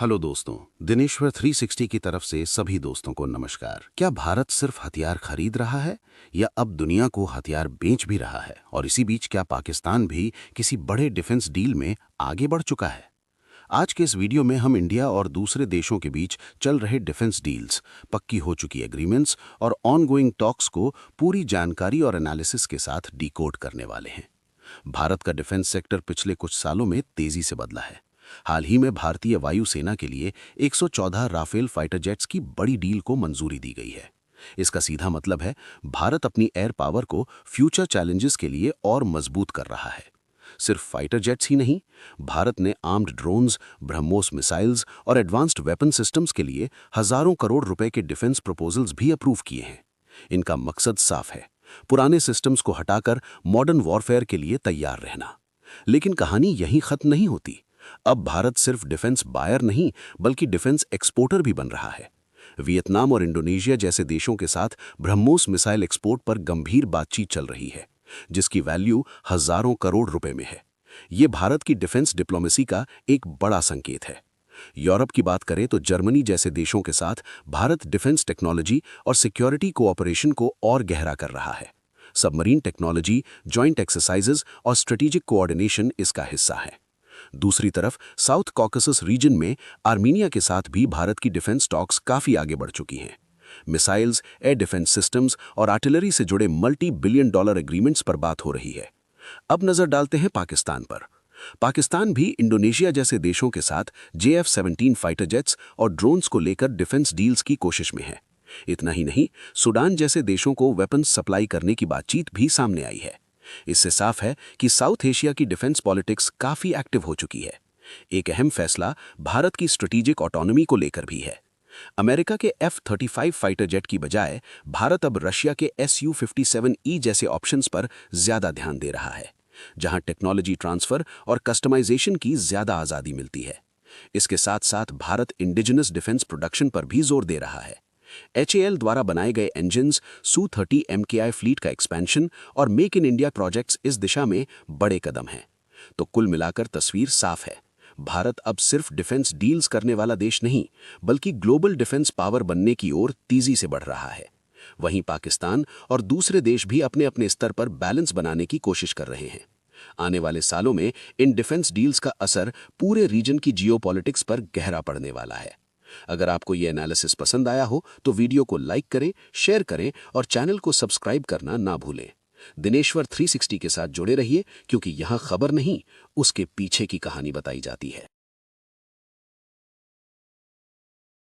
Hello दोस्तों, दिनेश्वर 360 की तरफ से सभी दोस्तों को नमस्कार। क्या भारत सिर्फ हथियार खरीद रहा है या अब दुनिया को हथियार बेच भी रहा है? और इसी बीच क्या पाकिस्तान भी किसी बड़े डिफेंस डील में आगे बढ़ चुका है? आज के इस वीडियो में हम इंडिया और दूसरे देशों के बीच चल रहे डिफेंस डील्स, पक्की हो चुकी एग्रीमेंट्स और ऑनगोइंग टॉक्स को पूरी जानकारी और एनालिसिस के साथ डिकोड करने वाले हैं। भारत का डिफेंस सेक्टर पिछले कुछ सालों में तेजी से बदला है। हाल ही में भारतीय वायुसेना के लिए 114 राफेल फाइटर जेट्स की बड़ी डील को मंजूरी दी गई है। इसका सीधा मतलब है भारत अपनी एयर पावर को फ्यूचर चैलेंजेस के लिए और मजबूत कर रहा है। सिर्फ फाइटर जेट्स ही नहीं, भारत ने आर्म्ड ड्रोन्स, ब्रह्मोस मिसाइल्स और एडवांस्ड वेपन सिस्टम्स के लिए हजारों करोड़ रुपए के डिफेंस प्रपोजल्स भी अप्रूव किए हैं। इनका मकसद साफ है, पुराने सिस्टम्स को हटाकर मॉडर्न वॉरफेयर के लिए तैयार रहना। लेकिन कहानी यहीं खत्म नहीं होती। अब भारत सिर्फ डिफेंस बायर नहीं बल्कि डिफेंस एक्सपोर्टर भी बन रहा है। वियतनाम और इंडोनेशिया जैसे देशों के साथ ब्रह्मोस मिसाइल एक्सपोर्ट पर गंभीर बातचीत चल रही है, जिसकी वैल्यू हजारों करोड़ रुपए में है। ये भारत की डिफेंस डिप्लोमेसी का एक बड़ा संकेत है। यूरोप की बात करें तो जर्मनी जैसे देशों के साथ भारत डिफेंस टेक्नोलॉजी और सिक्योरिटी कोऑपरेशन को और गहरा कर रहा है। सबमरीन टेक्नोलॉजी, जॉइंट एक्सरसाइजेज और स्ट्रेटेजिक कोऑर्डिनेशन इसका हिस्सा है। दूसरी तरफ साउथ कॉकेसस रीजन में आर्मीनिया के साथ भी भारत की डिफेंस टॉक्स काफी आगे बढ़ चुकी हैं। मिसाइल्स, एयर डिफेंस सिस्टम्स और आर्टिलरी से जुड़े मल्टी बिलियन डॉलर एग्रीमेंट्स पर बात हो रही है। अब नजर डालते हैं पाकिस्तान पर। पाकिस्तान भी इंडोनेशिया जैसे देशों के साथ JF-17 फाइटर जेट्स और ड्रोन्स को लेकर डिफेंस डील्स की कोशिश में है। इतना ही नहीं, सूडान जैसे देशों को वेपन्स सप्लाई करने की बातचीत भी सामने आई है। इससे साफ है कि साउथ एशिया की डिफेंस पॉलिटिक्स काफी एक्टिव हो चुकी है। एक अहम फैसला भारत की स्ट्रेटेजिक ऑटोनॉमी को लेकर भी है। अमेरिका के F-35 फाइटर जेट की बजाय भारत अब रशिया के Su-57E जैसे ऑप्शंस पर ज्यादा ध्यान दे रहा है, जहां टेक्नोलॉजी ट्रांसफर और कस्टमाइजेशन की ज्यादा आजादी मिलती है। इसके साथ साथ भारत इंडिजिनस डिफेंस प्रोडक्शन पर भी जोर दे रहा है। HAL द्वारा बनाए गए इंजन्स, Su-30 MKI फ्लीट का एक्सपेंशन और मेक इन इंडिया प्रोजेक्ट्स इस दिशा में बड़े कदम हैं। तो कुल मिलाकर तस्वीर साफ है, भारत अब सिर्फ डिफेंस डील्स करने वाला देश नहीं बल्कि ग्लोबल डिफेंस पावर बनने की ओर तेजी से बढ़ रहा है। वहीं पाकिस्तान और दूसरे देश भी अपने अपने स्तर पर बैलेंस बनाने की कोशिश कर रहे हैं। आने वाले सालों में इन डिफेंस डील्स का असर पूरे रीजन की जियोपॉलिटिक्स पर गहरा पड़ने वाला है। अगर आपको ये एनालिसिस पसंद आया हो तो वीडियो को लाइक करें, शेयर करें और चैनल को सब्सक्राइब करना ना भूलें। दिनेश्वर 360 के साथ जुड़े रहिए, क्योंकि यहाँ खबर नहीं, उसके पीछे की कहानी बताई जाती है।